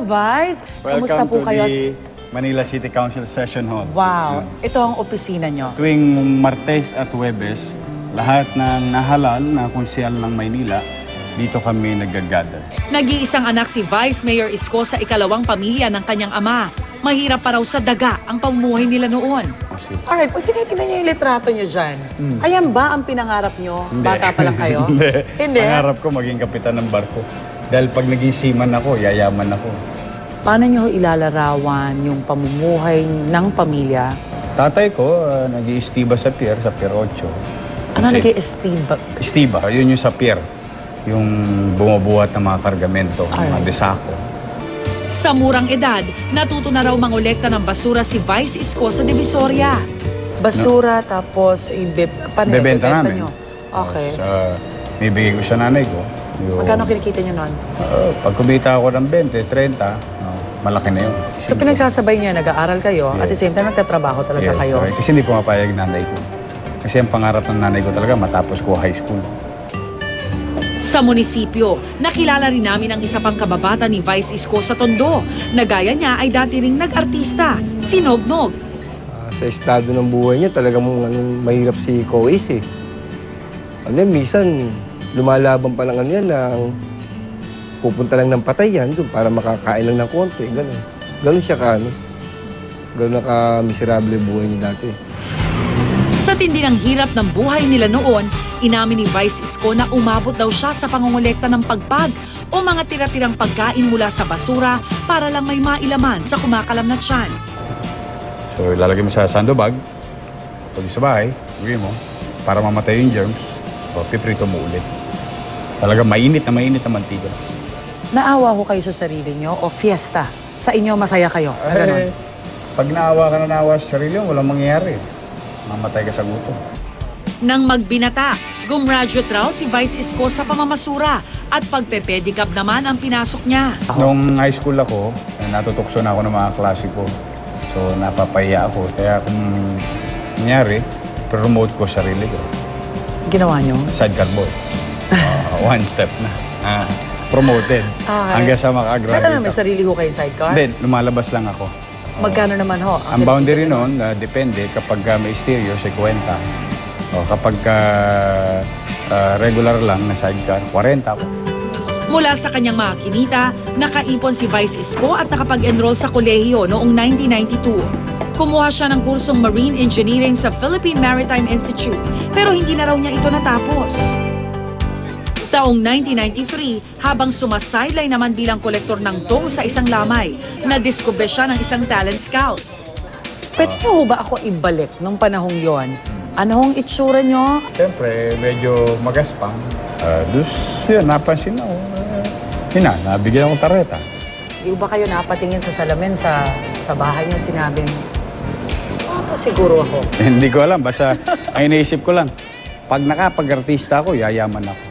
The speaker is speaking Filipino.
Vice. Kamusta Welcome po to kayo? the Manila City Council Session Hall. Wow. Ito ang opisina nyo. Tuwing Martes at Huwebes, lahat ng nahalal na konsyal ng Maynila, dito kami nag-gather. Nag-iisang anak si Vice Mayor Isko sa ikalawang pamilya ng kanyang ama. Mahirap pa raw sa daga ang pamumuhay nila noon. Alright, pag tinitingnan nyo yung litrato nyo dyan, ayan ba ang pinangarap nyo? Hindi. Bata pa lang kayo? Hindi. Pangarap ko maging kapitan ng barko. Dahil pag naging seaman ako, yayaman ako. Paano nyo ilalarawan yung pamumuhay ng pamilya? Tatay ko, nag-iistiba sa pier 8. Ano Kasi- nag-i-estiba? Istiba, yun yung sa pier. Yung bumubuhat ng mga kargamento, mga desako. Sa murang edad, natuto na raw mangolekta ng basura si Vice Isko sa Divisoria. Basura, tapos paano Bebenta namin. nyo? Okay. Tapos, bibigay ko sa nanay ko. Yung, Magkano kinikita nyo nun? pag kumita ako ng 20, 30, malaki na yun. So pinagsasabay nyo, nag-aaral kayo, at the same time nagtatrabaho talaga Yes, kayo. right. Kasi hindi pumapayag nanay ko. Kasi ang pangarap ng nanay ko talaga matapos ko high school. Sa munisipyo, nakilala rin namin ang isa pang kababata ni Vice Isko sa Tondo. Na gaya niya ay dati ring nag-artista, si Nognog. Sa estado ng buhay niya, talagang mahirap si Kois eh. Minsan, lumalaban pa lang yan na pupunta lang ng patay yan doon para makakain lang ng konti. Ganun. Ganun siya ganun ka-miserable buhay niya dati. Sa tindi ng hirap ng buhay nila noon, inamin ni Vice Isko na umabot daw siya sa pangongolekta ng pagpag o mga tira-tirang pagkain mula sa basura para lang may mailaman sa kumakalam na tiyan. So, ilalagay mo sa sandbag, pag sa bahay, uwi mo, para mamatay yung germs, o piprito mo ulit. Talaga mainit na mantika. Naawa ho kayo sa sarili nyo o fiesta? Sa inyo, masaya kayo? Na ganun? Pag naawa ka na naawa sa sarili mo, walang mangyayari. Mamatay ka sa gutom. Nang magbinata, gumraduate raw si Vice Isko sa pamamasura at pagpe-pedicab naman ang pinasok niya. Nung high school ako, natutukso na ako ng mga klase ko. So, napapahiya ako. Kaya kung nangyari, promote ko sarili ko. Ginawa nyo? Sidecar boy. One step na. Promoted. Okay. Hanggang sa Kaya makagraduate may ako. sarili ho kayong sidecar? Hindi, lumalabas lang ako. Magkano naman ho? Ang boundary noon, depende. Kapag may stereo, 50. O kapag regular lang na sidecar, 40 po. Mula sa kanyang mga kinita, nakaipon si Vice Isko at nakapag-enroll sa kolehiyo noong 1992. Kumuha siya ng kursong Marine Engineering sa Philippine Maritime Institute pero hindi na raw niya ito natapos. Taong 1993, habang sumasideline naman bilang kolektor ng tong sa isang lamay, nadiskubre siya ng isang talent scout. Pwede nyo ho ba ako ibalik nung panahong yon? Ano hong itsura nyo? Siyempre, medyo magaspang. Yun, napansin ako. Nabigyan akong tareta. Di ba kayo napatingin sa salamin sa bahay nyo sinabing, siguro ako. Hindi ko alam, basta ang iniisip ko lang, pag nakapag-artista ako, yayaman ako.